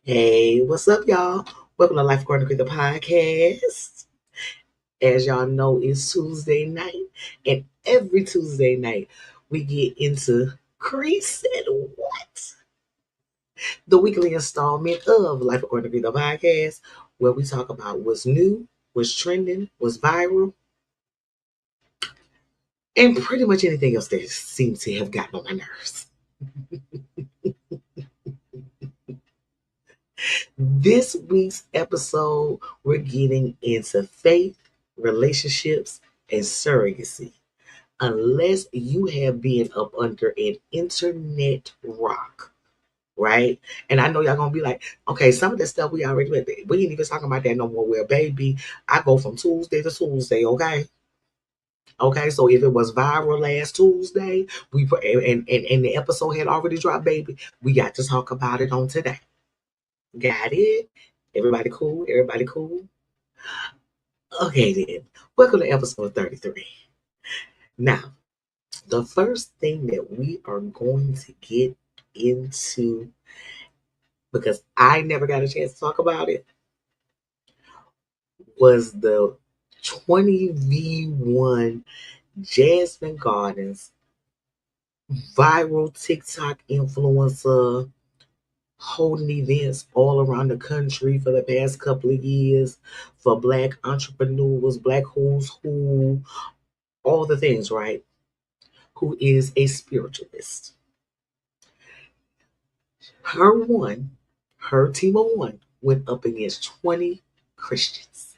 Hey, what's up, y'all? Welcome to Life According to the podcast. As y'all know, it's Tuesday night, and every Tuesday night we get into Cree Said What? The weekly installment of Life According to the podcast, where we talk about what's new, what's trending, what's viral, and pretty much anything else that seems to have gotten on my nerves. This week's episode, we're getting into faith, relationships, and surrogacy. Unless you have been up under an internet rock, right? And I know y'all gonna be like, okay, some of the stuff we already read, we ain't even talking about that no more. Well, baby, I go from Tuesday to Tuesday, okay? Okay, so if it was viral last Tuesday, we put and the episode had already dropped, baby, we got to talk about it on today. Got it? Everybody cool? Everybody cool? Okay then. Welcome to episode 33. Now, the first thing that we are going to get into, because I never got a chance to talk about it, was the 20v1 Jasmine Gardens viral TikTok influencer holding events all around the country for the past couple of years for Black entrepreneurs, Black who's who, all the things, right? Who is a spiritualist. Her team of one went up against 20 Christians.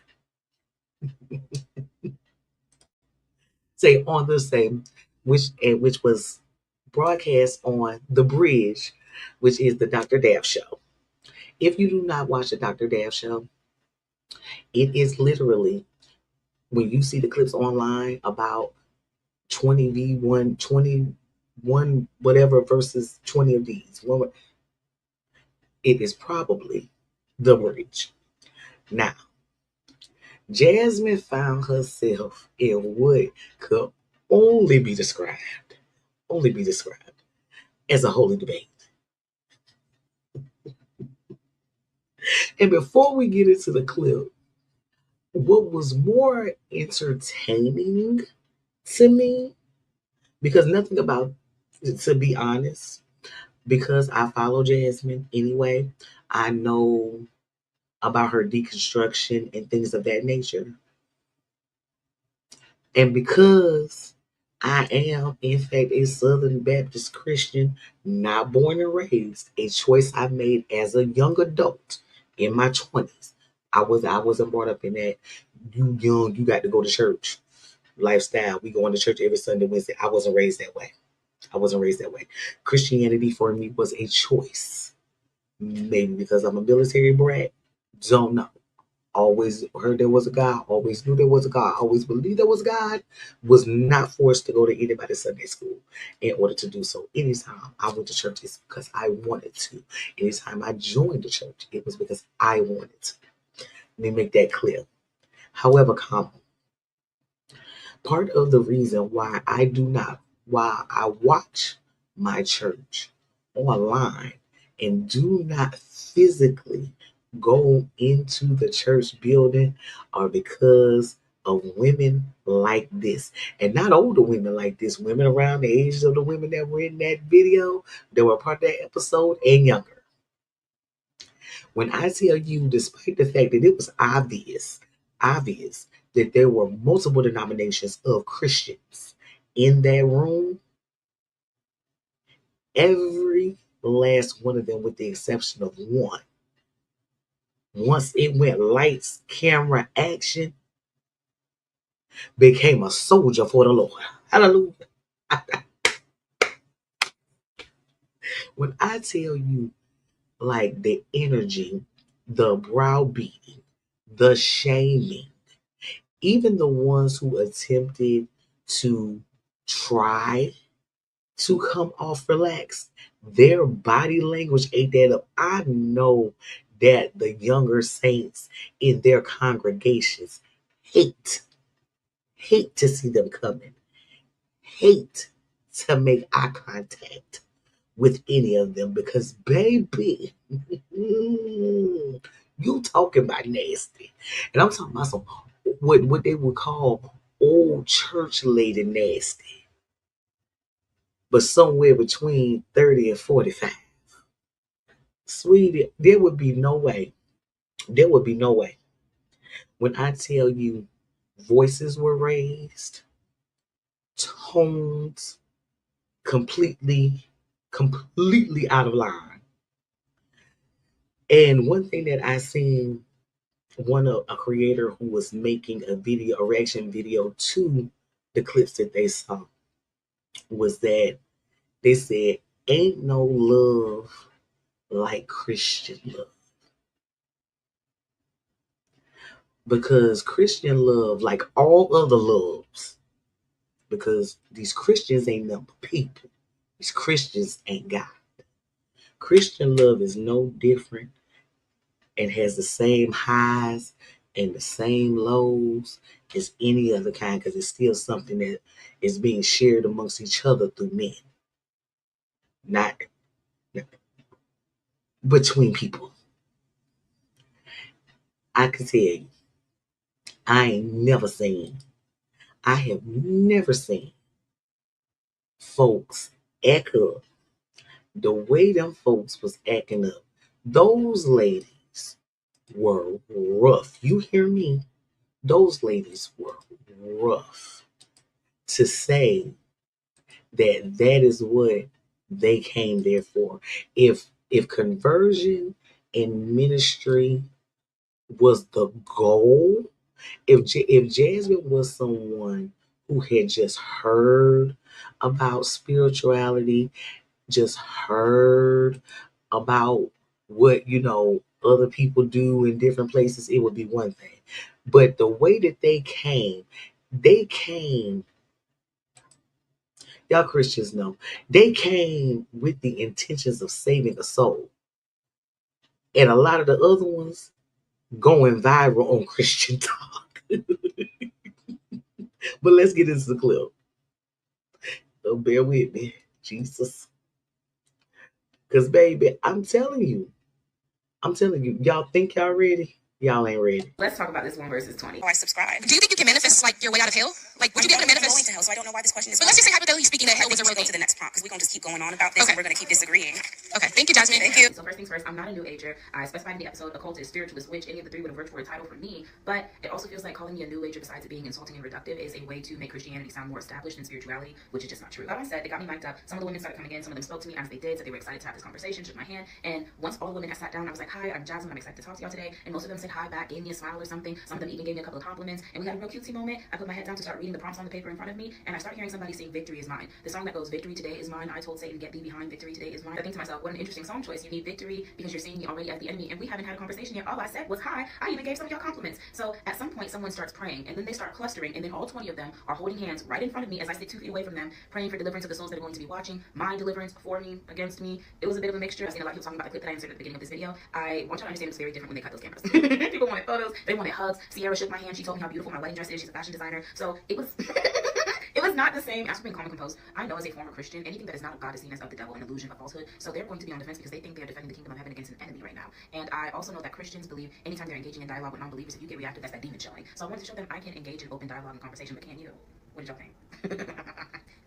Say on the same, which was broadcast on The Bridge, which is the Dr. Daff show. If you do not watch the Dr. Daff show, it is literally when you see the clips online about 20v1, 21 whatever versus 20 of these. It is probably The Bridge. Now, Jasmine found herself in what could only be described, only be described as a holy debate. And before we get into the clip, what was more entertaining to me, because nothing about, to be honest, because I follow Jasmine anyway, I know about her deconstruction and things of that nature. And because I am, in fact, a Southern Baptist Christian, not born and raised, a choice I made as a young adult in my 20s. I wasn't brought up in that you young, you got to go to church lifestyle. We going to church every Sunday, Wednesday. I wasn't raised that way. I wasn't raised that way. Christianity for me was a choice. Maybe because I'm a military brat. Don't know. Always heard there was a God, always knew there was a God, always believed there was God, was not forced to go to anybody's Sunday school in order to do so. Anytime I went to church, it's because I wanted to. Anytime I joined the church, it was because I wanted to. Let me make that clear. However, part of the reason why I watch my church online and do not physically go into the church building are because of women like this. And not older women like this, women around the ages of the women that were in that video, that were part of that episode, and younger. When I tell you, despite the fact that it was obvious that there were multiple denominations of Christians in that room, every last one of them, with the exception of one, once it went lights, camera, action, became a soldier for the Lord. Hallelujah. When I tell you, like, the energy, the browbeating, the shaming, even the ones who attempted to try to come off relaxed, their body language ate that up. I know that the younger saints in their congregations hate, hate to see them coming, hate to make eye contact with any of them because, baby, you talking about nasty. And I'm talking about some what they would call old church lady nasty, but somewhere between 30 and 45. Sweetie, there would be no way. There would be no way. When I tell you voices were raised, tones completely out of line. And one thing that I seen one of a creator who was making a reaction video to the clips that they saw was that they said, ain't no love like Christian love. Because Christian love, like all other loves, because these Christians ain't nothing but people. These Christians ain't God. Christian love is no different and has the same highs and the same lows as any other kind because it's still something that is being shared amongst each other through men, not between people. I can tell you, I have never seen folks act up the way them folks was acting up. Those ladies were rough. You hear me? Those ladies were rough. To say that is what they came there for. If conversion and ministry was the goal, if Jasmine was someone who had just heard about spirituality, just heard about what other people do in different places, it would be one thing. But the way that they came, y'all Christians know, they came with the intentions of saving a soul. And a lot of the other ones going viral on Christian talk. But let's get into the clip. So bear with me, Jesus. Because, baby, I'm telling you, y'all think y'all ready? Y'all ain't ready. Let's talk about this 1 versus 20. I subscribe. Do you think you can manifest like your way out of hell? Like, would you be able to manifest? Going to hell, so I don't know why this question is. But let's just say hypothetically speaking that hell was a real go thing. to the next prompt because we're gonna just keep going on about this, Okay. and we're gonna keep disagreeing. Okay, thank you, Jasmine. Thank you. So first things first, I'm not a new ager. I specified in the episode occultist, spiritualist, which any of the three would have worked for a title for me. But it also feels like calling me a new ager, besides it being insulting and reductive, is a way to make Christianity sound more established than spirituality, which is just not true. Like I said, they got me mic'd up. Some of the women started coming in. Some of them spoke to me as they did, said they were excited to have this conversation, shook my hand. And once all the women had sat down, I was like, "Hi, I'm Jasmine. I'm excited to talk to y'all today." And most of them said hi back, gave me a smile or something. Some of them even gave me a couple of compliments, and we had a real cutesy moment. I put my head down to start reading the prompts on the paper in front of me, and I start hearing somebody sing "Victory is Mine." The song that goes, "Victory today is mine. I told Satan, get thee behind. Victory today is mine." I think to myself, what an interesting song choice. You need victory because you're seeing me already as the enemy, and we haven't had a conversation yet. All I said was hi. I even gave some of y'all compliments. So at some point, someone starts praying, and then they start clustering, and then all 20 of them are holding hands right in front of me as I sit 2 feet away from them, praying for deliverance of the souls that are going to be watching. My deliverance for me, against me. It was a bit of a mixture. I've seen a lot of people talking about the clip that I inserted at the beginning of this video. I want you to understand it's very different when they cut those cameras. People wanted photos. They wanted hugs. Sierra shook my hand. She told me how beautiful my wedding dress is. She's a fashion designer. So it was it was not the same. As for being calm and composed, I know as a former Christian, anything that is not of God is seen as of the devil, an illusion, a falsehood. So they're going to be on defense because they think they're defending the kingdom of heaven against an enemy right now. And I also know that Christians believe anytime they're engaging in dialogue with non-believers, if you get reactive, that's that demon showing. So I wanted to show them I can engage in open dialogue and conversation, but can you? What did y'all think?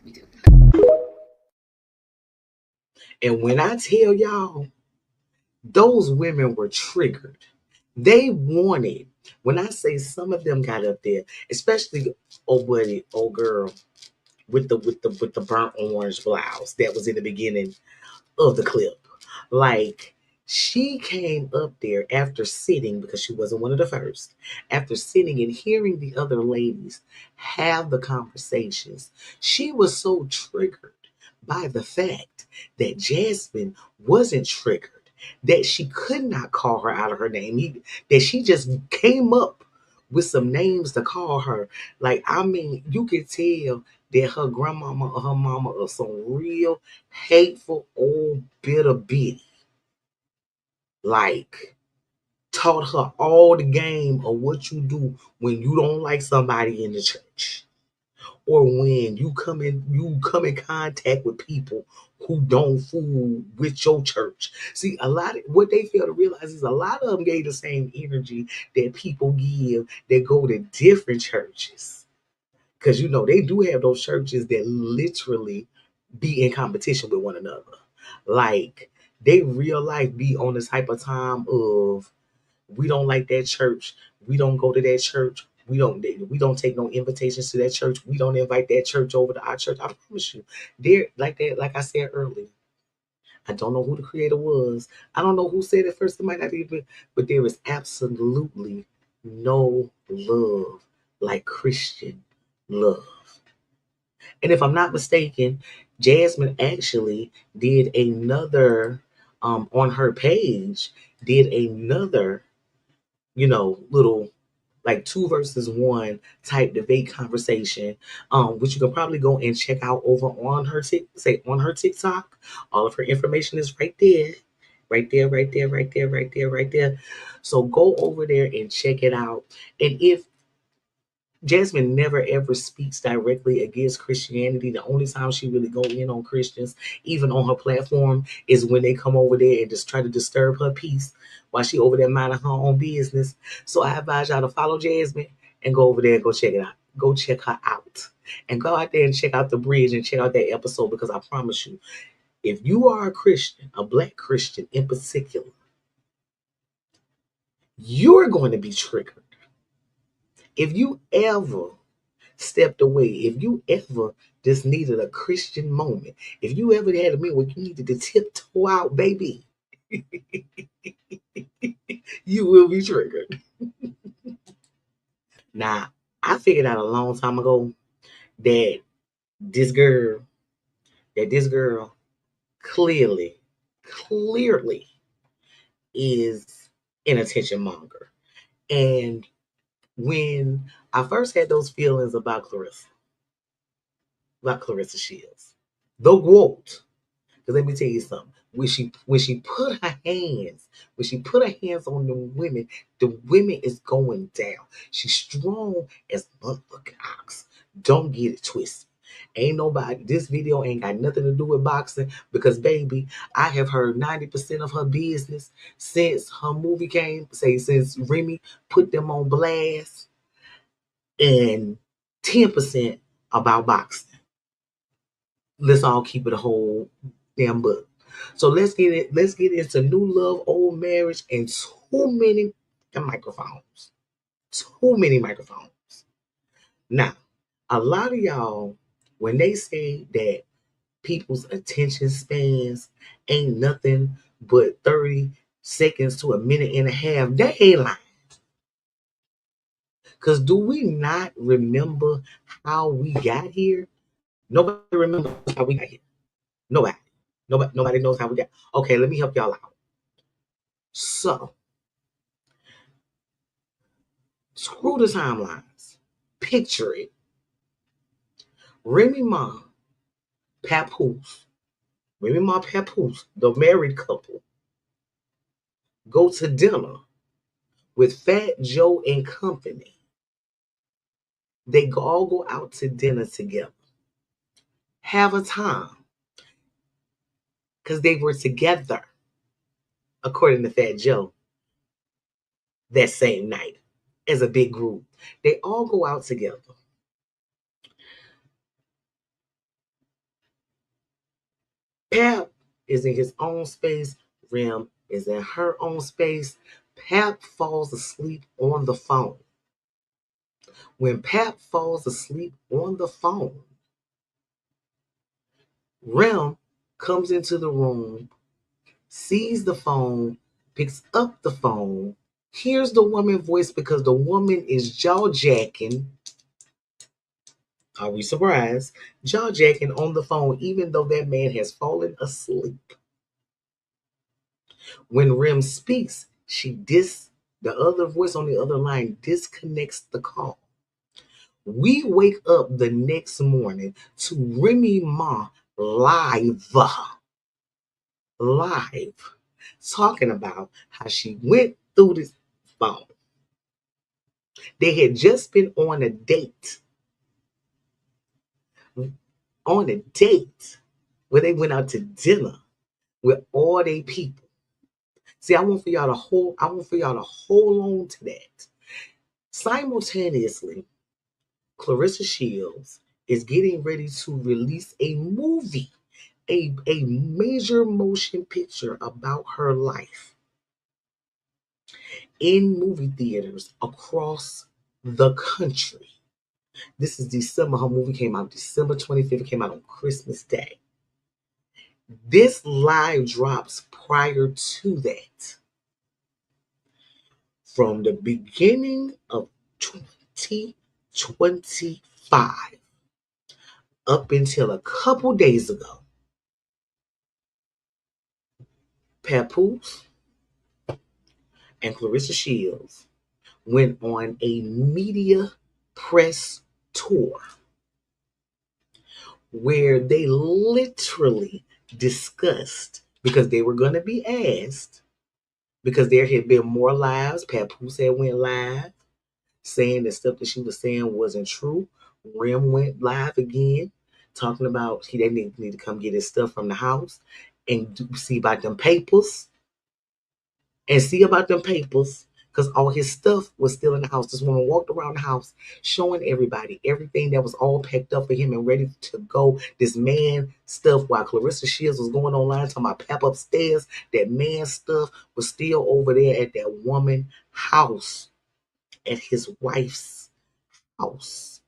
Me too. And when I tell y'all, those women were triggered. They wanted, when I say some of them got up there, especially old girl with the burnt orange blouse that was in the beginning of the clip. Like, she came up there after sitting, because she wasn't one of the first, after sitting and hearing the other ladies have the conversations. She was so triggered by the fact that Jasmine wasn't triggered, that she could not call her out of her name, that she just came up with some names to call her. Like, I mean, you could tell that her grandmama or her mama are some real hateful old bitter bitty. Like, taught her all the game of what you do when you don't like somebody in the church, or when you come in contact with people who don't fool with your church. See, a lot of what they fail to realize is a lot of them gave the same energy that people give that go to different churches. Because they do have those churches that literally be in competition with one another. Like they real life be on this type of time of we don't like that church. We don't go to that church. We don't take no invitations to that church. We don't invite that church over to our church. I promise you. They're like that, like I said earlier. I don't know who the creator was. I don't know who said it first. It might not even, but there is absolutely no love like Christian love. And if I'm not mistaken, Jasmine actually did another on her page, did another little like 2 versus 1 type debate conversation, which you can probably go and check out over on her on her TikTok. All of her information is right there, right there, right there, right there, right there, right there. So go over there and check it out. And if Jasmine never ever speaks directly against Christianity. The only time she really go in on Christians, even on her platform, is when they come over there and just try to disturb her peace while she over there minding her own business. So I advise y'all to follow Jasmine and go over there and go check it out. Go check her out. And go out there and check out the bridge and check out that episode, because I promise you, if you are a Christian, a black Christian in particular, you're going to be triggered. If you ever stepped away, if you ever just needed a Christian moment, if you ever had a minute where you needed to tiptoe out, baby, you will be triggered. Now, I figured out a long time ago that this girl, clearly is an attention monger. And when I first had those feelings about Claressa Shields, the quote. Because let me tell you something. When she put her hands on the women is going down. She's strong as motherfucking ox. Don't get it twisted. Ain't nobody, this video ain't got nothing to do with boxing, because baby, I have heard 90% of her business since her movie came, since Remy put them on blast, and 10% about boxing. Let's all keep it a whole damn book. So let's get it. Let's get into new love, old marriage, and too many microphones. Too many microphones. Now, a lot of y'all, when they say that people's attention spans ain't nothing but 30 seconds to a minute and a half, they ain't lying. Because do we not remember how we got here? Nobody remembers how we got here. Nobody. Nobody knows how we got. Okay, let me help y'all out. So, screw the timelines. Picture it. Remy Ma, Papoose, the married couple, go to dinner with Fat Joe and company. They all go out to dinner together. Have a time. Because they were together, according to Fat Joe, that same night as a big group. They all go out together. Pap is in his own space. Rem is in her own space. Pap falls asleep on the phone. When Pap falls asleep on the phone, Rem comes into the room, sees the phone, picks up the phone, hears the woman's voice because the woman is jaw jacking. Are we surprised? Jaw jacking on the phone, even though that man has fallen asleep. When Rem speaks, the other voice on the other line disconnects the call. We wake up the next morning to Remy Ma live, talking about how she went through this phone. They had just been on a date. on a date where they went out to dinner with all their people. See, I want for y'all to hold on to that. Simultaneously, Claressa Shields is getting ready to release a movie, a major motion picture about her life in movie theaters across the country. This is December. Her movie came out December 25th. It came out on Christmas Day. This live drops prior to that. From the beginning of 2025 up until a couple days ago, Papoose and Claressa Shields went on a media press tour where they literally discussed, because they were going to be asked, because there had been more lives. Papoose had went live saying the stuff that she was saying wasn't true. Rem went live again talking about they need to come get his stuff from the house and see about them papers. Because all his stuff was still in the house. This woman walked around the house showing everybody everything that was all packed up for him and ready to go. This man stuff, while Claressa Shields was going online talking about Pap upstairs, that man stuff was still over there at that woman's house, at his wife's house,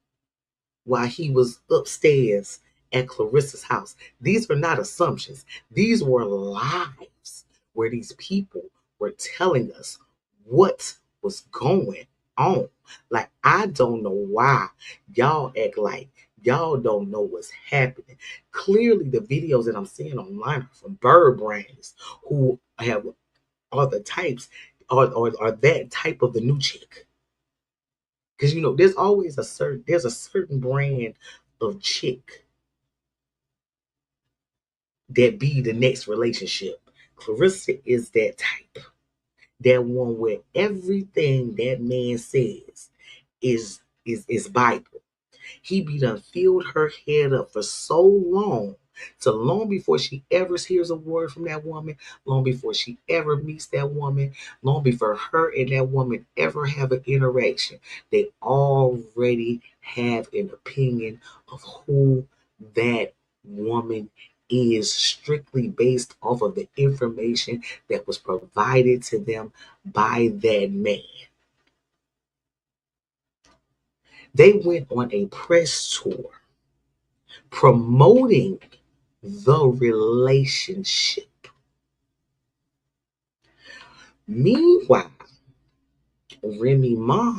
while he was upstairs at Claressa's house. These were not assumptions. These were lies where these people were telling us what was going on. Like, I don't know why y'all act like y'all don't know what's happening. Clearly, the videos that I'm seeing online are from bird brains who are the types, are that type of the new chick. Because there's always a certain brand of chick that be the next relationship. Claressa is that type. That one where everything that man says is Bible. He be done filled her head up for so long, so long before she ever hears a word from that woman, long before she ever meets that woman, long before her and that woman ever have an interaction, they already have an opinion of who that woman is, strictly based off of the information that was provided to them by that man. They went on a press tour promoting the relationship. Meanwhile, Remy Ma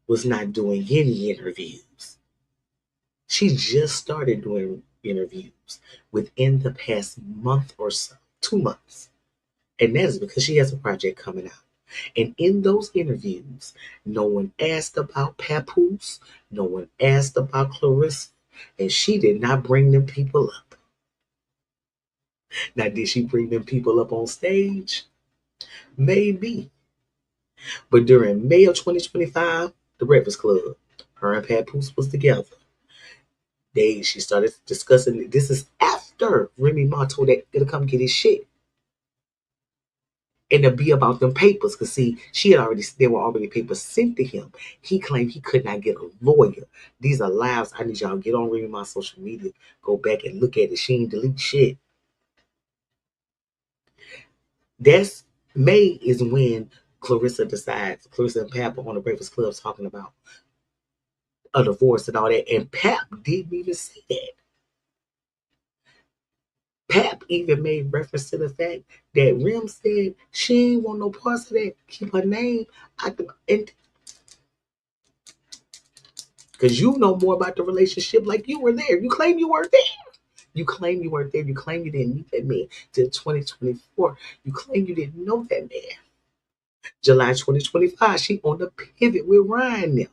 was not doing any interviews. She just started doing interviews within the past month or so, 2 months. And that is because she has a project coming out. And in those interviews, no one asked about Papoose, no one asked about Claressa, and she did not bring them people up. Now, did she bring them people up on stage? Maybe. But during May of 2025, the Breakfast Club, her and Papoose was together. She started discussing, this is after Remy Ma told that to come get his shit. And to be about them papers, because see, there were already papers sent to him. He claimed he could not get a lawyer. These are lies. I need y'all to get on Remy Ma social media, go back and look at it. She ain't delete shit. That's May is when Claressa and Pap are on the Breakfast Club talking about a divorce and all that. And Pap didn't even say that. Pap even made reference to the fact that Rem said she ain't want no parts of that. Keep her name out the, and because you know more about the relationship, like you were there. You claim you weren't there. You claim you weren't there. You claim you didn't meet that man till 2024. You claim you didn't know that man. July 2025, she on the pivot with Ryan now.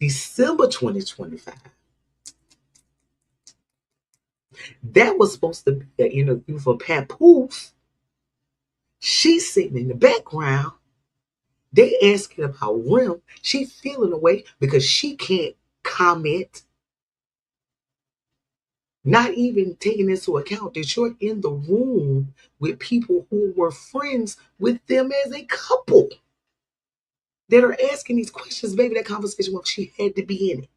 December 2025. That was supposed to be an interview for Papoose. She's sitting in the background They asking about Rem. She feeling away because she can't comment, not even taking into account that you're in the room with people who were friends with them as a couple that are asking these questions. Baby, that conversation, well, she had to be in it.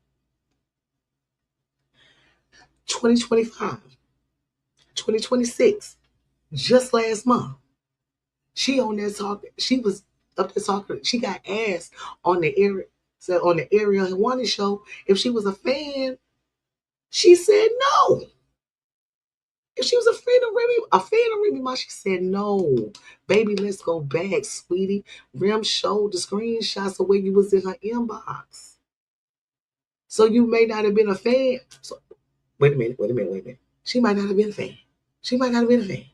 2025, 2026, just last month, she on there talking. She was up there talking. She got asked on the Ariel Hawani show if she was a fan. She said no. If she was a fan of Remy Ma, she said no. Baby, let's go back, sweetie. Rem showed the screenshots of where you was in her inbox. So you may not have been a fan. So wait a minute. She might not have been a fan. She might not have been a fan.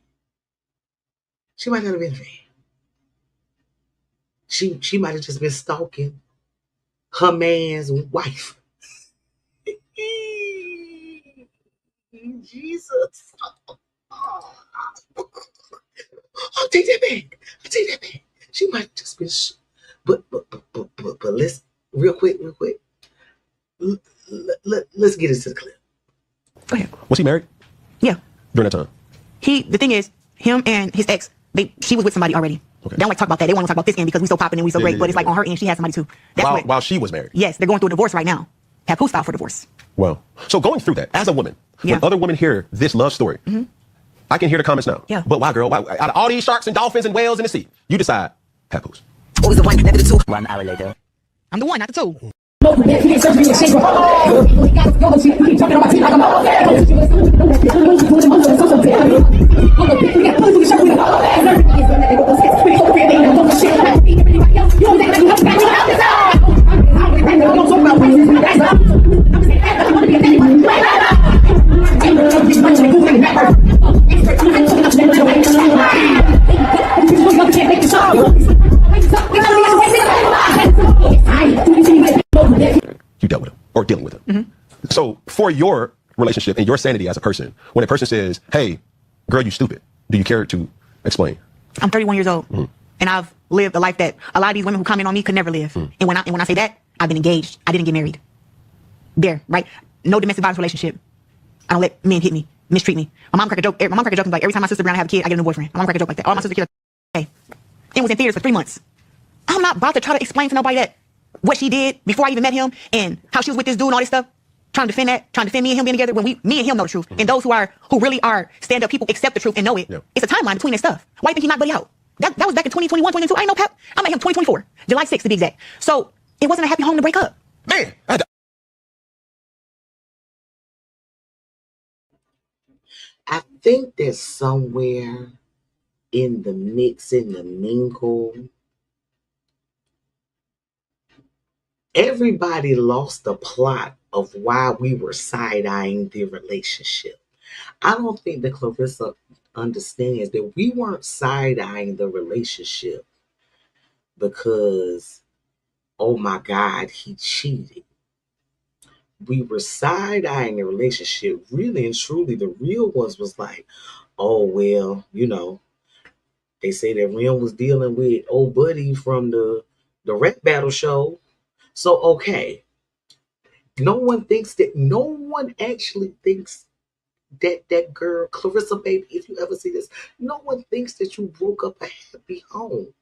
She might not have been a fan. She might have just been stalking her man's wife. Jesus. I'll take that back. She might have just been, but let's real quick. Let's get into the clip. Go ahead. Was he married Yeah. during that time? The thing is, him and his ex, she was with somebody already. Okay. They don't like to talk about that. They want to talk about this end because we so popping and we so great. But it's like on her end, she has somebody too. That's While she was married. Yes, they're going through a divorce right now. Papoose filed for divorce. Well, so going through that as a woman, Yeah. when other women hear this love story, I can hear the comments now. Yeah. But why, girl? Why, out of all these sharks and dolphins and whales in the sea, you decide Papoose. What was the one, never the two? 1 hour later. I'm the one, not the two. You dealt with him or dealing with him. So for your relationship and your sanity as a person, when a person says, hey, girl, you stupid, do you care to explain? I'm 31 years old, and I've lived a life that a lot of these women who comment on me could never live. And when I say that, I've been engaged. I didn't get married. There, right? No domestic violence relationship. I don't let men hit me, mistreat me. My mom crack a joke. My mom crack a joke like every time my sister around have a kid, I get a new boyfriend. My mom crack a joke like that. All my sister kids are hey. It was in theaters for 3 months. I'm not about to try to explain to nobody that what she did before I even met him and how she was with this dude and all this stuff. Trying to defend me and him being together when me and him know the truth. And those who really are stand up people accept the truth and know it. Yeah. It's a timeline between that stuff. Why do you think he knocked Buddy out? That was back in 2021, 2022. I ain't know Pep. I met him 2024, July 6th to be exact. So it wasn't a happy home to break up. Man, I think there's somewhere in the mix, in the mingle, everybody lost the plot of why we were side-eyeing the relationship. I don't think that Claressa understands that we weren't side-eyeing the relationship because, oh my God, he cheated. We were side-eyeing the relationship. Really and truly, the real ones was like, oh, well, they say that Rem was dealing with old buddy from the rap battle show. So, okay. No one actually thinks that girl, Claressa, baby, if you ever see this, no one thinks that you broke up a happy home.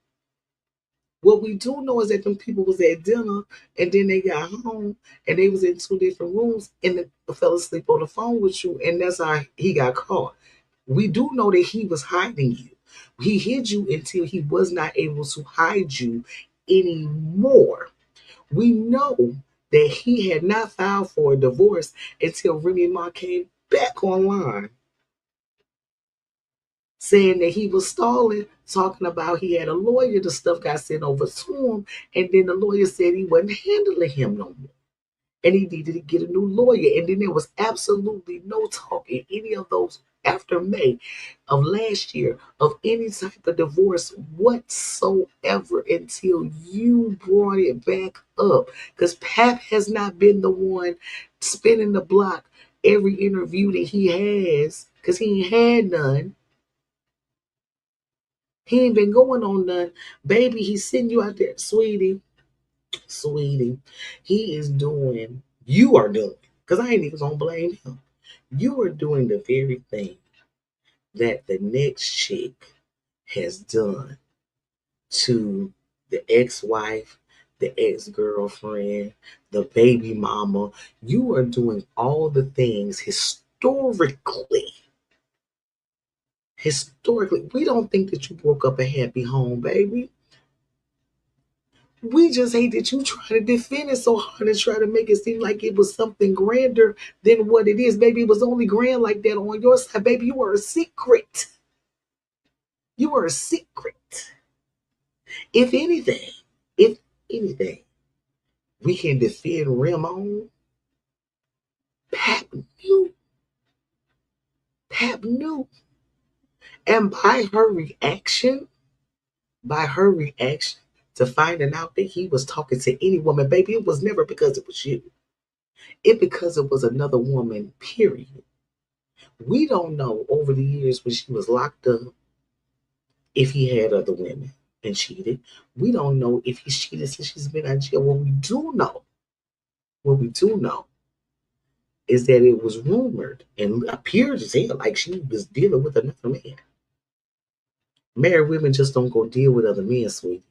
What we do know is that them people was at dinner and then they got home and they was in 2 different rooms and they fell asleep on the phone with you, and that's how he got caught. We do know that he was hiding you. He hid you until he was not able to hide you anymore. We know that he had not filed for a divorce until Remy Ma came back online saying that he was stalling, talking about he had a lawyer, the stuff got sent over to him, and then the lawyer said he wasn't handling him no more. And he needed to get a new lawyer. And then there was absolutely no talk in any of those after May of last year of any type of divorce whatsoever until you brought it back up. Because Pap has not been the one spinning the block every interview that he has, because he ain't had none. He ain't been going on none. Baby, he's sending you out there. Sweetie, he is doing, you are doing, because I ain't even gonna blame him. You are doing the very thing that the next chick has done to the ex-wife, the ex-girlfriend, the baby mama. You are doing all the things historically. Historically, we don't think that you broke up a happy home, baby. We just hate that you try to defend it so hard and try to make it seem like it was something grander than what it is. Baby, it was only grand like that on your side. Baby, you were a secret. You were a secret. If anything, if anything, we can defend Remy. Pap knew. Pap knew. And by her reaction to finding out that he was talking to any woman, baby, it was never because it was you. It because it was another woman, period. We don't know over the years when she was locked up if he had other women and cheated. We don't know if he's cheated since she's been out of jail. What we do know is that it was rumored and appeared as hell like she was dealing with another man. Married women just don't go deal with other men, sweetie.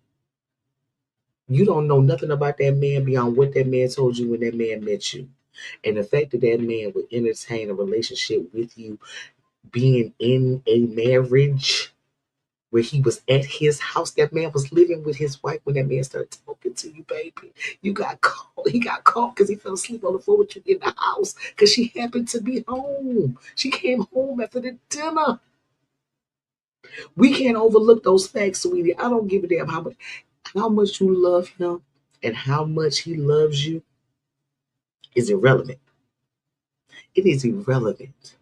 You don't know nothing about that man beyond what that man told you when that man met you. And the fact that that man would entertain a relationship with you, being in a marriage where he was at his house, that man was living with his wife when that man started talking to you, baby. You got called. He got called because he fell asleep on the floor with you in the house because she happened to be home. She came home after the dinner. We can't overlook those facts, sweetie. I don't give a damn how much you love him and how much he loves you is irrelevant. It is irrelevant.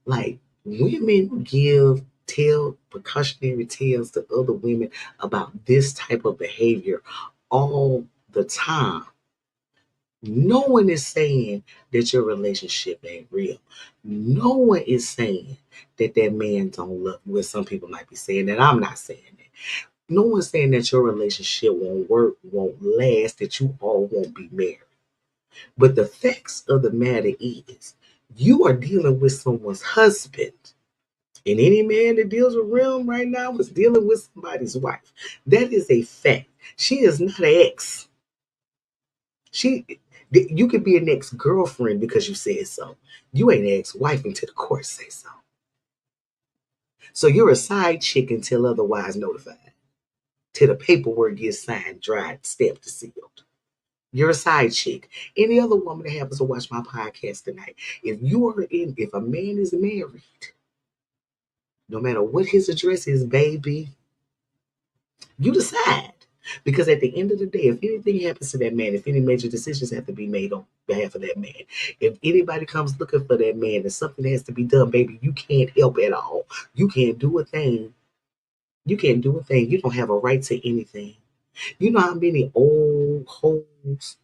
Like, women tell precautionary tales to other women about this type of behavior all the time. No one is saying that your relationship ain't real. No one is saying that that man don't love you. Well, some people might be saying that. I'm not saying that. No one's saying that your relationship won't work, won't last, that you all won't be married. But the facts of the matter is, you are dealing with someone's husband. And any man that deals with Rem right now is dealing with somebody's wife. That is a fact. She is not an ex. You could be an ex-girlfriend because you said so. You ain't an ex-wife until the court say so. So you're a side chick until otherwise notified. Till the paperwork gets signed, dried, stamped, and sealed. You're a side chick. Any other woman that happens to watch my podcast tonight, if a man is married, no matter what his address is, baby, you decide. Because at the end of the day, if anything happens to that man, if any major decisions have to be made on behalf of that man, if anybody comes looking for that man and something has to be done, baby, you can't help at all. You can't do a thing. You can't do a thing. You don't have a right to anything. You know how many old hoes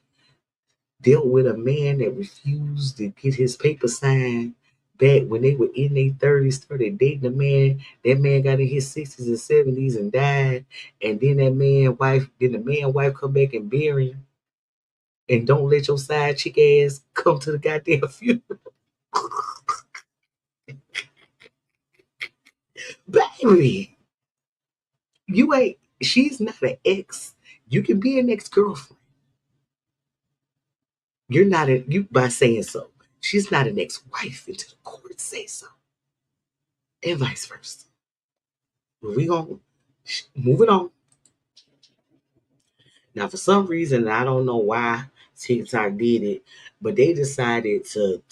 dealt with a man that refused to get his paper signed back when they were in their 30s, started dating a man. That man got in his 60s and 70s and died. And then the man wife come back and bury him. And don't let your side chick ass come to the goddamn funeral. Baby, she's not an ex. You can be an ex-girlfriend. You're not by saying so. She's not an ex-wife until the court says so. And vice versa. We gonna moving on. Now, for some reason, I don't know why TikTok did it, but they decided to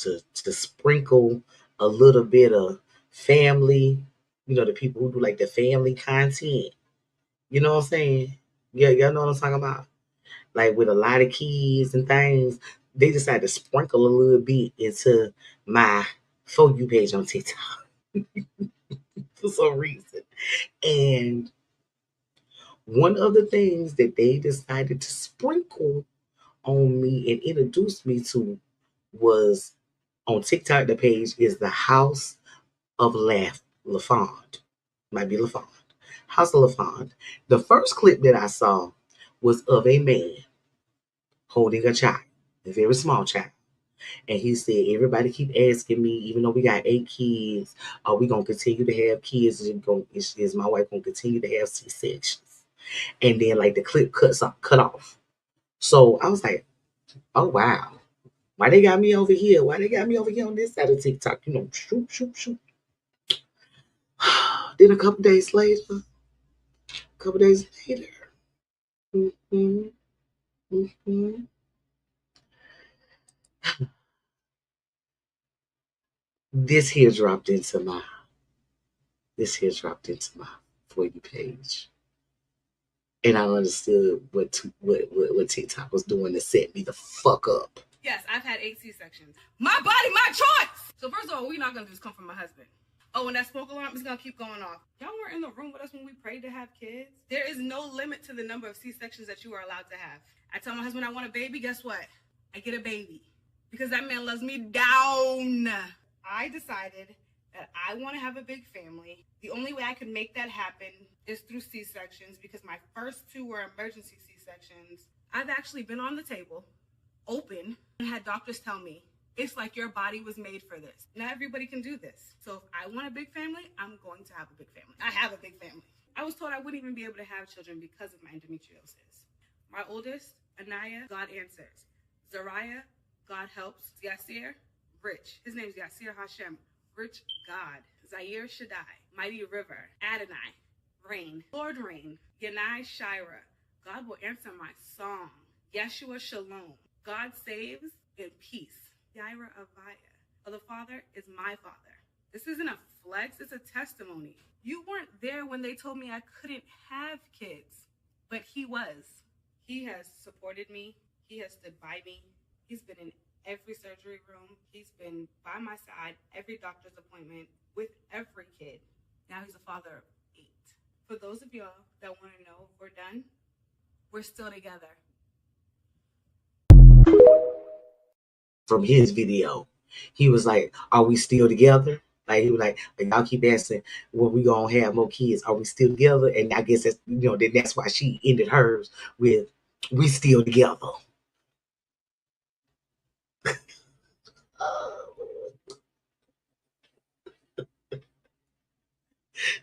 sprinkle a little bit of family. You know, the people who do like the family content. You know what I'm saying? Yeah, y'all know what I'm talking about. Like with a lot of kids and things, they decided to sprinkle a little bit into my For You page on TikTok for some reason. And one of the things that they decided to sprinkle on me and introduce me to was on TikTok. The page is the House of Lafond. Might be Lafond. House of Lafond. The first clip that I saw was of a man holding a child, a very small child. And he said, everybody keep asking me, even though we got 8 kids, are we going to continue to have kids? Is my wife going to continue to have C-sections? And then like the clip cut off. So I was like, oh, wow. Why they got me over here? Why they got me over here on this side of TikTok? You know, shoot, shoot, shoot. Then a couple days later, mhm, mhm, this here dropped into my For You page. And I understood what TikTok was doing to set me the fuck up. Yes, I've had 8 C-sections. My body, my choice! So first of all, we're not going to just come from my husband. Oh, and that smoke alarm is going to keep going off. Y'all weren't in the room with us when we prayed to have kids. There is no limit to the number of C-sections that you are allowed to have. I tell my husband I want a baby, guess what? I get a baby. Because that man loves me down. I decided that I want to have a big family. The only way I could make that happen is through C-sections, because my first 2 were emergency C-sections. I've actually been on the table, open, and had doctors tell me, it's like your body was made for this. Not everybody can do this. So if I want a big family, I'm going to have a big family. I have a big family. I was told I wouldn't even be able to have children because of my endometriosis. My oldest, Anaya, God answers. Zariah, God helps. Yasir, Rich. His name's Yasir Hashem. Rich God. Zaire Shaddai. Mighty River. Adonai. Rain. Lord Rain. Yanai Shira. God will answer my song. Yeshua Shalom. God saves in peace. Yaira Avaya. Oh, the Father is my Father. This isn't a flex, it's a testimony. You weren't there when they told me I couldn't have kids, but he was. He has supported me. He has stood by me. He's been in every surgery room. He's been by my side, every doctor's appointment, with every kid. Now he's a father of 8. For those of y'all that want to know if we're done, we're still together. From his video, he was like, are we still together? Like, he was like y'all keep asking when we gonna have more kids, are we still together? And I guess that's, then that's why she ended hers with, we still together.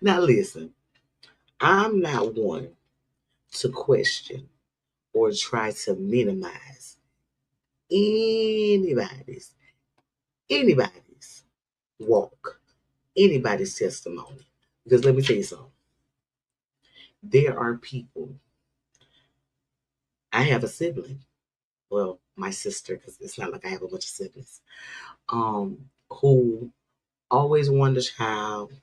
Now listen, I'm not one to question or try to minimize anybody's walk, anybody's testimony. Because let me tell you something. There are people. I have a sibling. Well, my sister, because it's not like I have a bunch of siblings. Who always wanted a child.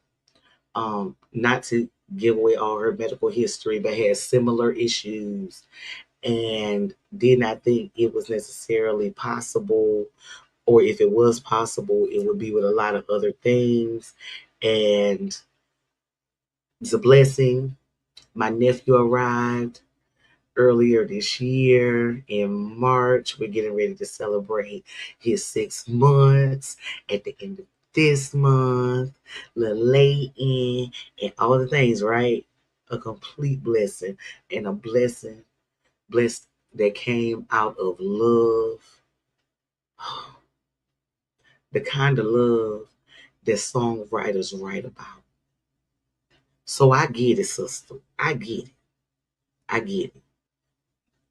Not to give away all her medical history, but had similar issues and did not think it was necessarily possible, or if it was possible, it would be with a lot of other things. And it's a blessing. My nephew arrived earlier this year in March. We're getting ready to celebrate his 6 months at the end of this month, little late in, and all the things, right? A complete blessing, and a blessed that came out of love. The kind of love that songwriters write about. So I get it, sister. I get it.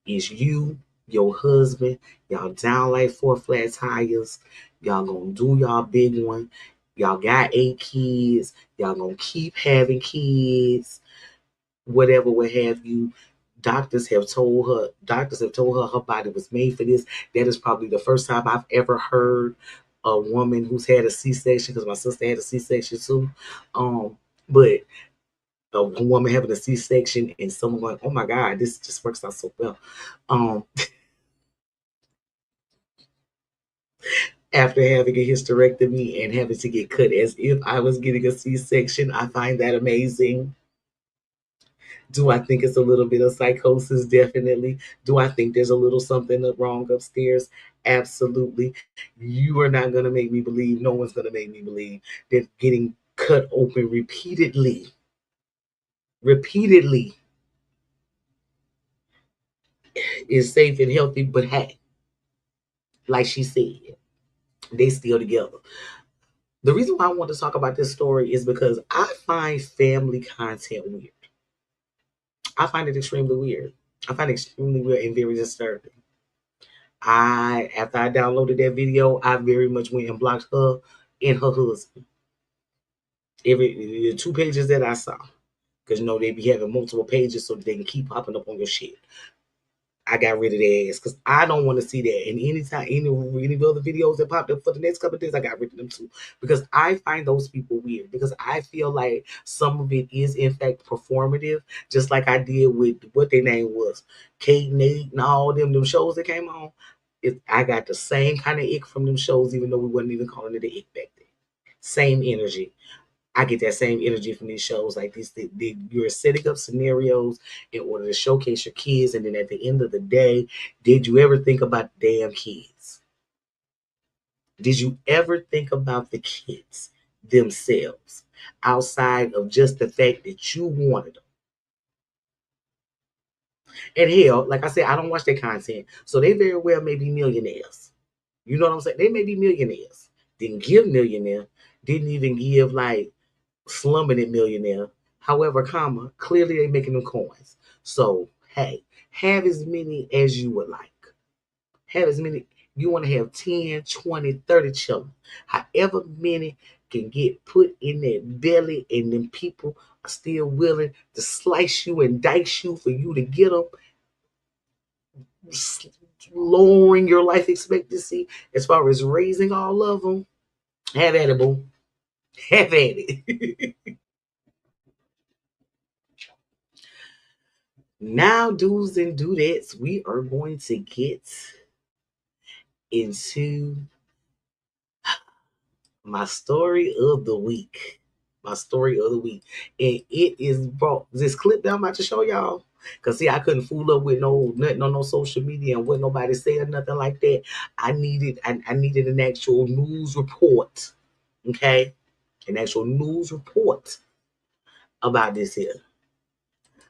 It's you, your husband, y'all down like 4 flat tires. Y'all gonna do y'all big one. Y'all got 8 kids. Y'all gonna keep having kids. Whatever, what have you. Doctors have told her her body was made for this. That is probably the first time I've ever heard a woman who's had a C-section, because my sister had a C-section too. But a woman having a C-section and someone going, oh my God, this just works out so well. After having a hysterectomy and having to get cut as if I was getting a C-section, I find that amazing. Do I think it's a little bit of psychosis? Definitely. Do I think there's a little something wrong upstairs? Absolutely. You are not going to make me believe, no one's going to make me believe that getting cut open repeatedly repeatedly is safe and healthy, but hey, like she said, they still together. The reason why I want to talk about this story is because I find family content weird. I find it extremely weird. I find it extremely weird and very disturbing. After I downloaded that video, I very much went and blocked her and her husband. The 2 pages that I saw, because you know they be having multiple pages so they can keep popping up on your shit. I got rid of their ass because I don't want to see that. And anytime any other videos that popped up for the next couple of days, I got rid of them too. Because I find those people weird. Because I feel like some of it is in fact performative, just like I did with what their name was, Kate, Nate, and all them shows that came on. I got the same kind of ick from them shows, even though we wasn't even calling it the ick back then. Same energy. I get that same energy from these shows like this. You're setting up scenarios in order to showcase your kids, and then at the end of the day, did you ever think about the damn kids? Did you ever think about the kids themselves outside of just the fact that you wanted them? And hell, like I said, I don't watch their content, so they very well may be millionaires. You know what I'm saying? They may be millionaires. Didn't give millionaire. Didn't even give like slumming it millionaire. However, clearly they making them coins. So, hey, have as many as you would like. Have as many. You want to have 10, 20, 30 children. However many can get put in that belly, and then people are still willing to slice you and dice you for you to get them, lowering your life expectancy as far as raising all of them. Have at it, boo. Have at it. Now, do's and dudettes, we are going to get into my story of the week. My story of the week. And it is brought this clip that I'm about to show y'all. Because see, I couldn't fool up with nothing on no social media and what nobody say or nothing like that. I needed an actual news report. Okay? An actual news report about this here.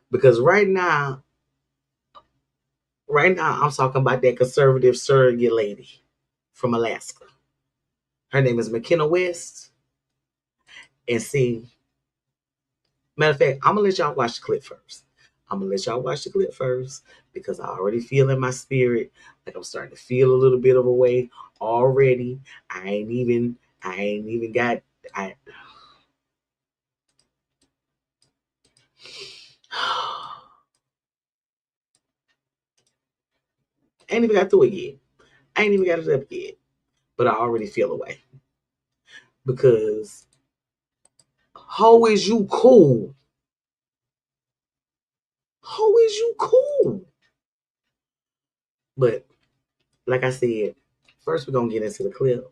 Because right now I'm talking about that conservative surrogate lady from Alaska. Her name is McKenna West. And see, matter of fact, I'm going to let y'all watch the clip first. Because I already feel in my spirit, like I'm starting to feel a little bit of a way already. I ain't even got, I ain't even got through it yet. I ain't even got it up yet. But I already feel away. Because how is you cool? How is you cool? But like I said, first we're gonna get into the clip.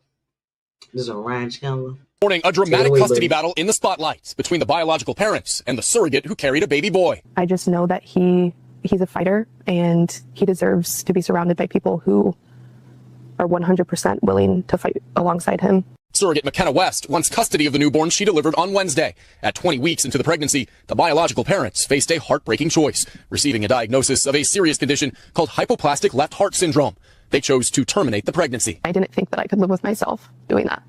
This is on Ryan Chandler. Morning, a dramatic custody battle in the spotlight between the biological parents and the surrogate who carried a baby boy. I just know that he's a fighter, and he deserves to be surrounded by people who are 100% willing to fight alongside him. Surrogate McKenna West wants custody of the newborn she delivered on Wednesday. At 20 weeks into the pregnancy, the biological parents faced a heartbreaking choice, receiving a diagnosis of a serious condition called hypoplastic left heart syndrome. They chose to terminate the pregnancy. I didn't think that I could live with myself doing that.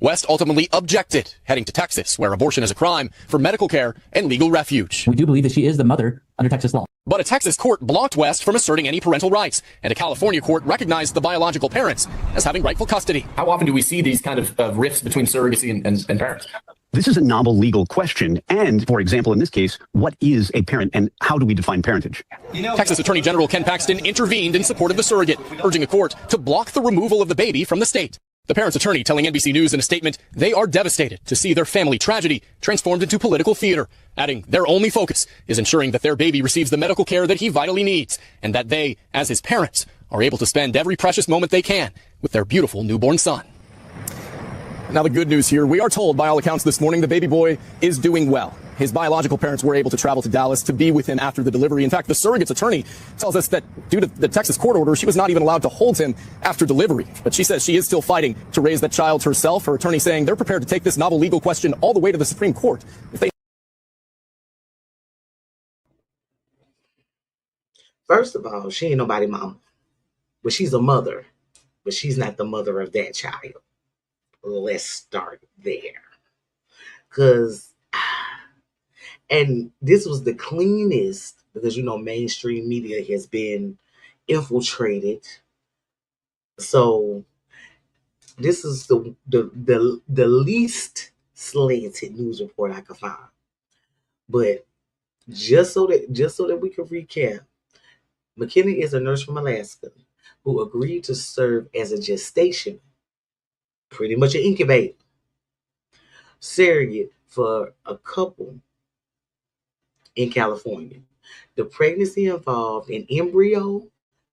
West ultimately objected, heading to Texas, where abortion is a crime, for medical care and legal refuge. We do believe that she is the mother under Texas law. But a Texas court blocked West from asserting any parental rights, and a California court recognized the biological parents as having rightful custody. How often do we see these kind of rifts between surrogacy and parents? This is a novel legal question. And, for example, in this case, what is a parent and how do we define parentage? Texas Attorney General Ken Paxton intervened in support of the surrogate, urging a court to block the removal of the baby from the state. The parents' attorney telling NBC News in a statement they are devastated to see their family tragedy transformed into political theater, adding their only focus is ensuring that their baby receives the medical care that he vitally needs, and that they, as his parents, are able to spend every precious moment they can with their beautiful newborn son. Now the good news here, we are told by all accounts this morning the baby boy is doing well. His biological parents were able to travel to Dallas to be with him after the delivery. In fact, the surrogate's attorney tells us that due to the Texas court order, she was not even allowed to hold him after delivery. But she says she is still fighting to raise that child herself. Her attorney saying they're prepared to take this novel legal question all the way to the Supreme Court if they First of all, she ain't nobody mama. But she's a mother. But she's not the mother of that child. Let's start there. Because, and this was the cleanest, because mainstream media has been infiltrated. So this is the least slanted news report I could find. But just so that we can recap, McKenna is a nurse from Alaska who agreed to serve as a gestation, pretty much an incubator, surrogate for a couple in California. The pregnancy involved an embryo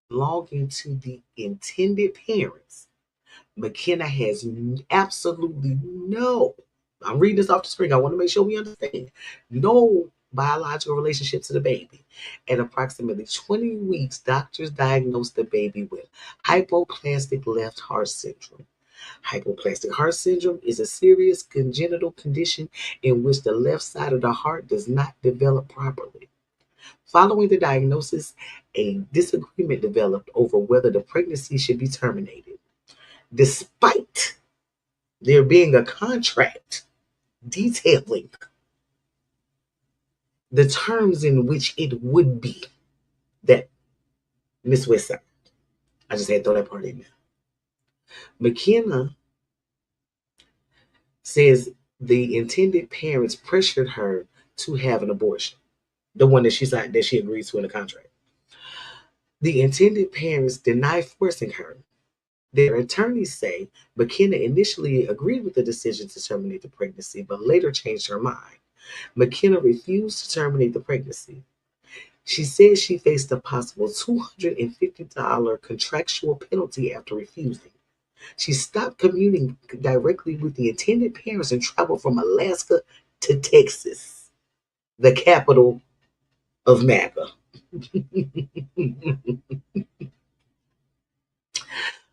belonging to the intended parents. McKenna has absolutely no, I'm reading this off the screen, I want to make sure we understand, no biological relationship to the baby. At approximately 20 weeks, doctors diagnosed the baby with hypoplastic left heart syndrome. Hypoplastic heart syndrome is a serious congenital condition in which the left side of the heart does not develop properly. Following the diagnosis, a disagreement developed over whether the pregnancy should be terminated. Despite there being a contract detailing the terms in which it would be that Miss West signed. I just had to throw that part in there. McKenna says the intended parents pressured her to have an abortion, the one that she signed, that she agreed to in the contract. The intended parents deny forcing her. Their attorneys say McKenna initially agreed with the decision to terminate the pregnancy, but later changed her mind. McKenna refused to terminate the pregnancy. She said she faced a possible $250 contractual penalty after refusing. She stopped commuting directly with the intended parents and traveled from Alaska to Texas, the capital of MAGA.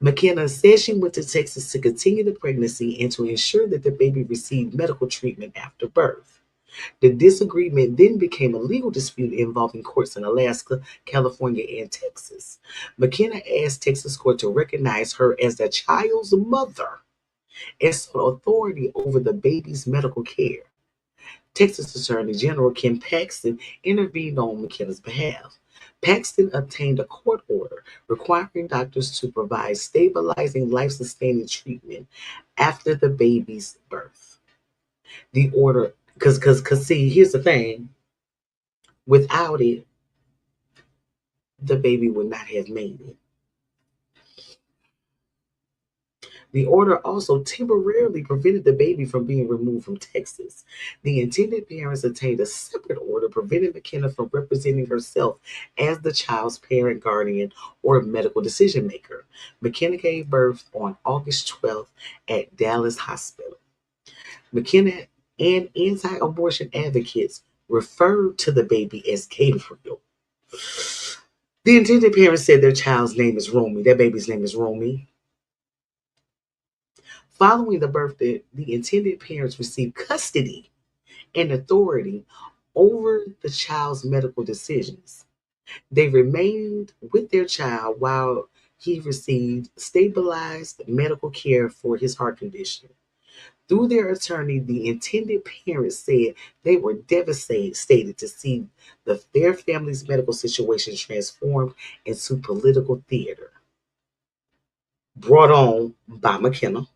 McKenna said she went to Texas to continue the pregnancy and to ensure that the baby received medical treatment after birth. The disagreement then became a legal dispute involving courts in Alaska, California, and Texas. McKenna asked Texas court to recognize her as the child's mother and sought authority over the baby's medical care. Texas Attorney General Ken Paxton intervened on McKenna's behalf. Paxton obtained a court order requiring doctors to provide stabilizing, life-sustaining treatment after the baby's birth. The order, because see, here's the thing, without it, the baby would not have made it. The order also temporarily prevented the baby from being removed from Texas. The intended parents obtained a separate order preventing McKenna from representing herself as the child's parent, guardian, or medical decision maker. McKenna gave birth on August 12th at Dallas Hospital. McKenna and anti-abortion advocates referred to the baby as Gabriel. The intended parents said their child's name is Romy. Their baby's name is Romy. Following the birth, the intended parents received custody and authority over the child's medical decisions. They remained with their child while he received stabilized medical care for his heart condition. Through their attorney, the intended parents said they were devastated to see their family's medical situation transformed into political theater, brought on by McKenna.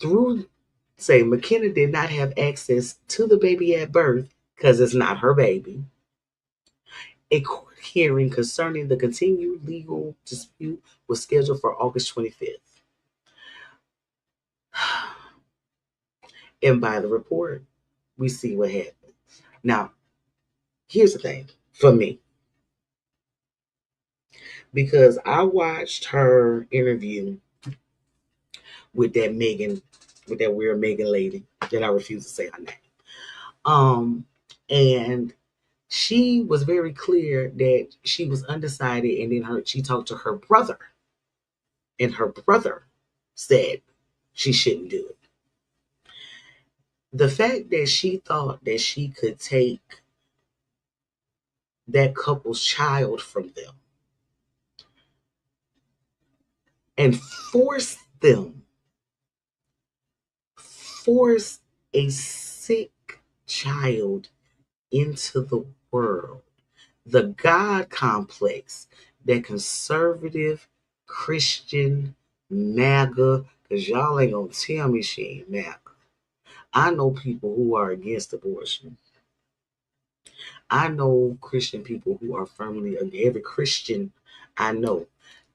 McKenna did not have access to the baby at birth because it's not her baby. A court hearing concerning the continued legal dispute was scheduled for August 25th. And by the report, we see what happened. Now, here's the thing for me. Because I watched her interview with that weird Megan lady that I refuse to say her name. And she was very clear that she was undecided, and then she talked to her brother, and her brother said she shouldn't do it. The fact that she thought that she could take that couple's child from them and force a sick child into the world. The God complex that conservative Christian MAGA, because y'all ain't gonna tell me she ain't MAGA. I know people who are against abortion. I know Christian people who are firmly, every Christian I know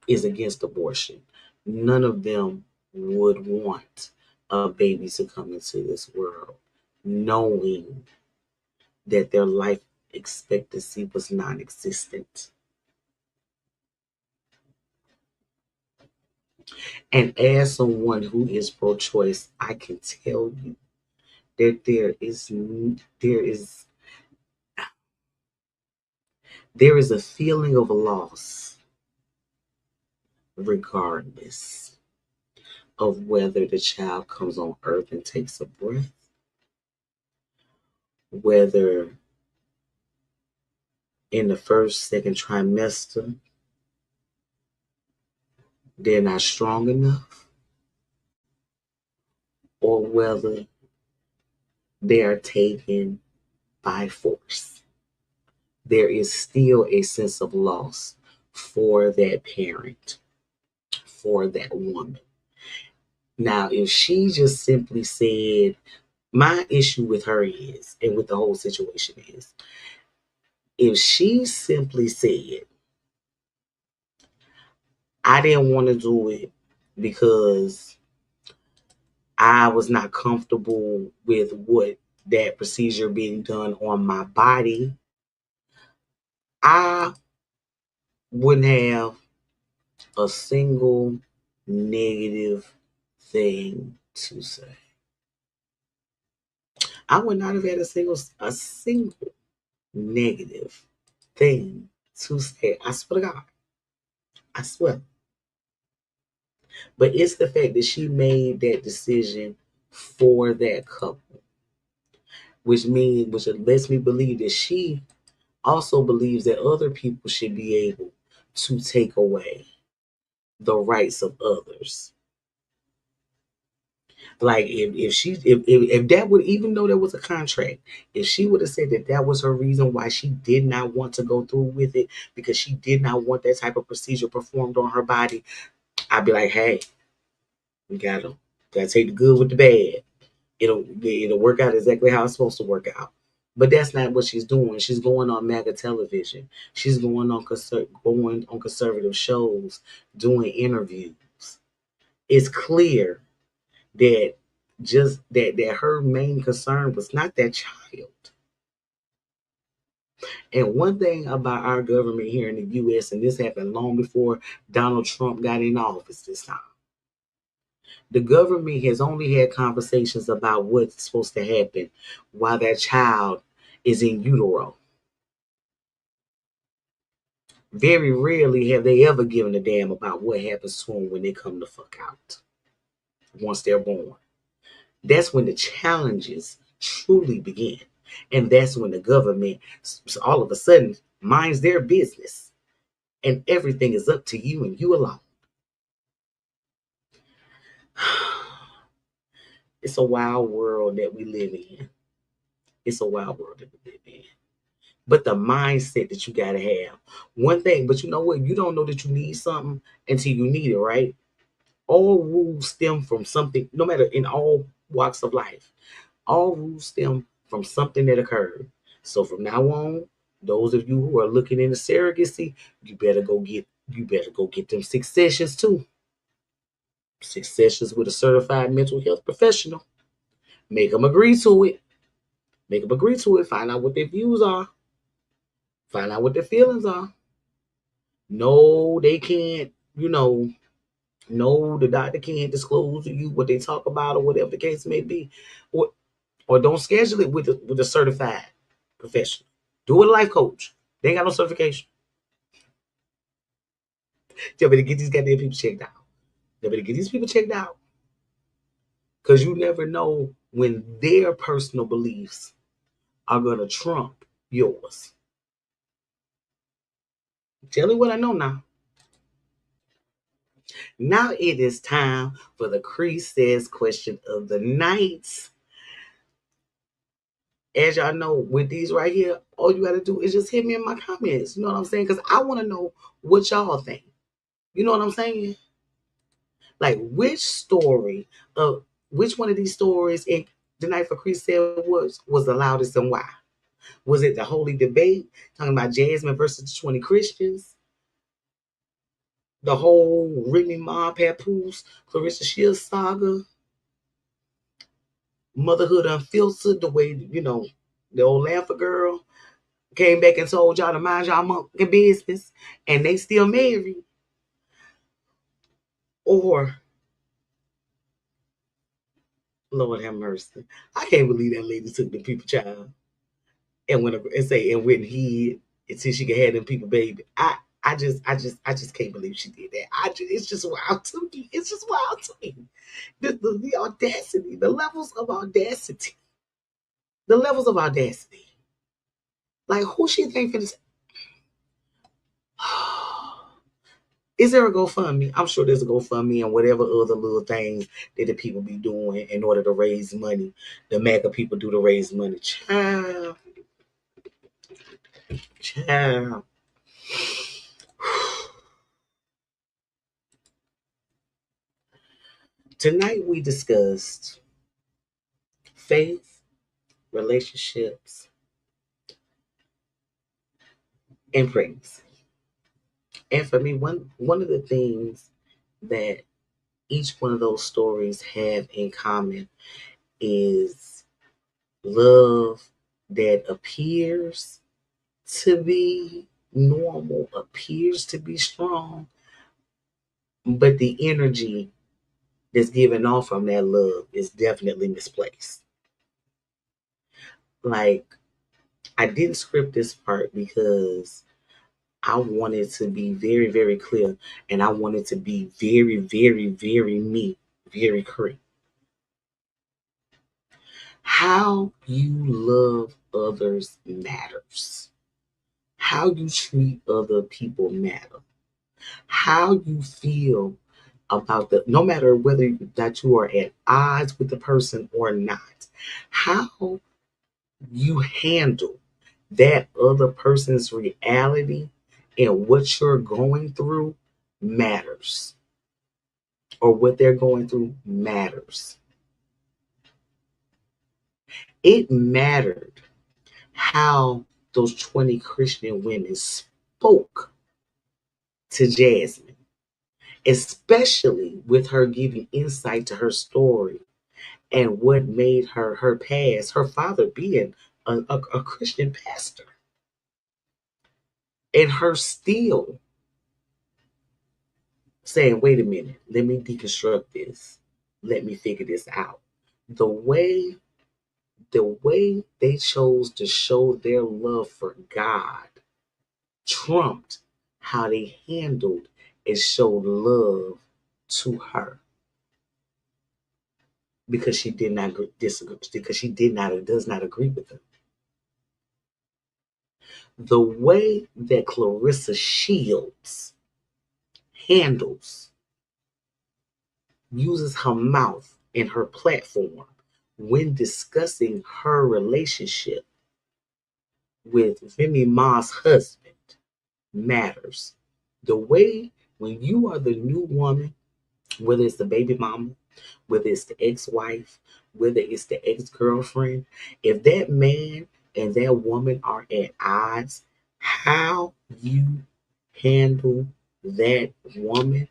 is against abortion. None of them would want a baby to come into this world knowing that their life expectancy was non-existent. And as someone who is pro-choice, I can tell you that there is a feeling of loss regardless of whether the child comes on earth and takes a breath, whether in the first, second trimester they're not strong enough, or whether they are taken by force. There is still a sense of loss for that parent, for that woman. Now, if she just simply said, my issue with her is, and with the whole situation is, if she simply said, I didn't want to do it because I was not comfortable with what that procedure being done on my body, I wouldn't have a single negative thing to say. I would not have had a single negative thing to say. I swear to God. I swear. But it's the fact that she made that decision for that couple, which lets me believe that she also believes that other people should be able to take away the rights of others. Like if that would, even though there was a contract, if she would have said that that was her reason why she did not want to go through with it, because she did not want that type of procedure performed on her body, I'd be like, hey, we gotta take the good with the bad. It'll work out exactly how it's supposed to work out. But that's not what she's doing. She's going on MAGA television. She's going on conservative shows, doing interviews. It's clear that that her main concern was not that child. And one thing about our government here in the U.S., and this happened long before Donald Trump got in office this time, the government has only had conversations about what's supposed to happen while that child is in utero. Very rarely have they ever given a damn about what happens to them when they come the fuck out, once they're born. That's when the challenges truly begin. And that's when the government all of a sudden minds their business and everything is up to you and you alone. It's a wild world that we live in. It's a wild world that we live in. But the mindset that you got to have. One thing, but you know what? You don't know that you need something until you need it, right? All rules stem from something, no matter in all walks of life. All rules stem from something that occurred. So from now on, those of you who are looking into surrogacy, you better go get them 6 sessions too. 6 sessions with a certified mental health professional. Make them agree to it. Find out what their views are. Find out what their feelings are. No, they can't, no, the doctor can't disclose to you what they talk about or whatever the case may be. Or don't schedule it with a certified professional. Do it with a life coach. They ain't got no certification. You better get these goddamn people checked out. Because you never know when their personal beliefs are going to trump yours. Tell you what I know now. Now it is time for the Cree Says question of the night. As y'all know, with these right here, all you got to do is just hit me in my comments. You know what I'm saying? Because I want to know what y'all think. You know what I'm saying? Like, which one of these stories in the night for Cree Said was the loudest and why? Was it the holy debate talking about Jasmine versus the 20 Christians? The whole Remy Ma, Papoose, Claressa Shields saga? Motherhood Unfiltered, the way, the old Lafond girl came back and told y'all to mind y'all monkey business and they still married? Or, Lord have mercy, I can't believe that lady took the people child and went and hid until she could have them people baby. I just can't believe she did that. It's just wild to me. It's just wild to me. The audacity, the levels of audacity. The levels of audacity. Like, who she think for this? Is there a GoFundMe? I'm sure there's a GoFundMe and whatever other little things that the people be doing in order to raise money. The MAGA people do to raise money. Child. Tonight we discussed faith, relationships, and pregnancy. And for me, one of the things that each one of those stories have in common is love that appears to be normal, appears to be strong, but the energy that's given off from that love is definitely misplaced. Like, I didn't script this part because I wanted to be very, very clear, and I wanted to be very, very, very me, very Cree. How you love others matters. How you treat other people matter. How you feel about no matter whether that you are at odds with the person or not, how you handle that other person's reality and what you're going through matters, or what they're going through matters. It mattered how those 20 Christian women spoke to Jasmine, especially with her giving insight to her story and what made her past, her father being a Christian pastor, and her still saying, wait a minute, let me deconstruct this. Let me figure this out. The way they chose to show their love for God trumped how they handled and showed love to her. Because she did not disagree, because she did not or does not agree with them. The way that Claressa Shields uses her mouth and her platform when discussing her relationship with Remy Ma's husband matters. The way when you are the new woman, whether it's the baby mama, whether it's the ex-wife, whether it's the ex-girlfriend, if that man and that woman are at odds, how you handle that woman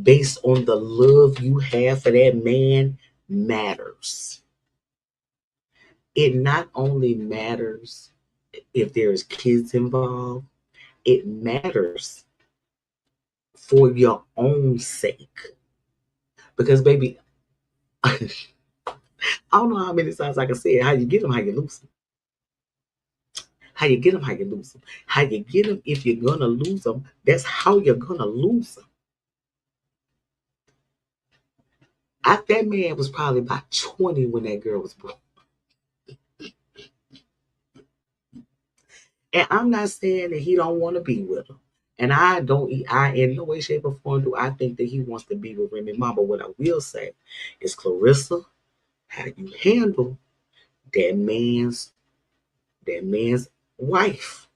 based on the love you have for that man matters. It not only matters if there's kids involved, it matters for your own sake. Because, baby, I don't know how many times I can say it. How you get them, how you lose them. How you get them, how you lose them. How you get them, if you're going to lose them, that's how you're going to lose them. That man was probably about 20 when that girl was born. And I'm not saying that he don't want to be with her. And I in no way, shape, or form do I think that he wants to be with Remy Ma. But what I will say is, Claressa, how you handle that man's wife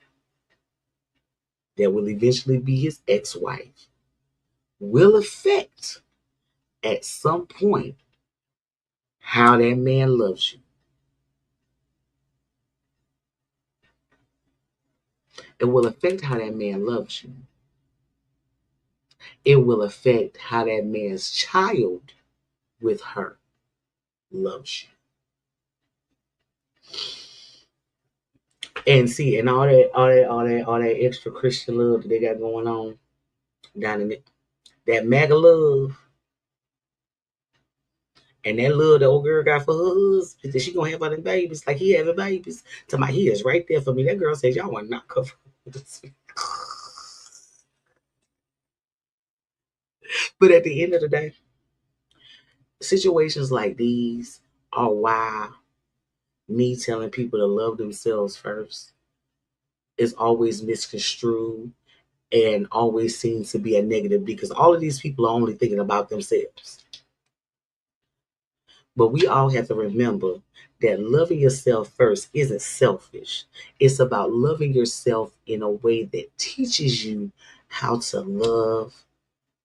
that will eventually be his ex-wife will affect at some point how that man loves you. It will affect how that man loves you. It will affect how that man's child with her loves you. And see, and all that extra Christian love that they got going on down in it, that MAGA love, and that love the old girl got for her husband, that she gonna have other babies, like he having babies. To my, he is right there for me. That girl says, y'all want not cover this. But at the end of the day, situations like these are why me telling people to love themselves first is always misconstrued and always seems to be a negative, because all of these people are only thinking about themselves. But we all have to remember that loving yourself first isn't selfish. It's about loving yourself in a way that teaches you how to love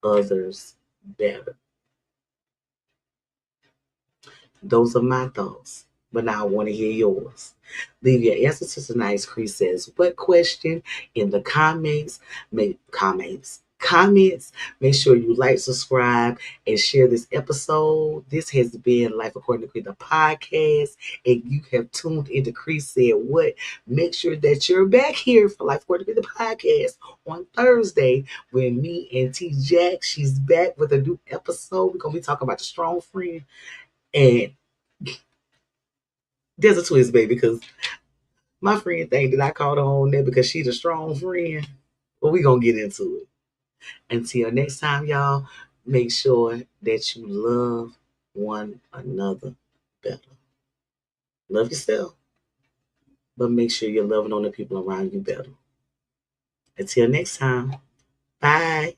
others better. Those are my thoughts, but now I want to hear yours. Leave your answer to tonight's Cree Says What question in the comments. Comments. Make sure you like, subscribe, and share this episode. This has been Life According to Cree, the podcast, and you have tuned into Cree Said What. Make sure that you're back here for Life According to Cree, the podcast, on Thursday, when me and T Jack, she's back with a new episode. We're gonna be talking about the strong friend. And there's a twist, baby, because my friend think that I called her on there because she's a strong friend. But we're going to get into it. Until next time, y'all, make sure that you love one another better. Love yourself, but make sure you're loving on the people around you better. Until next time, bye.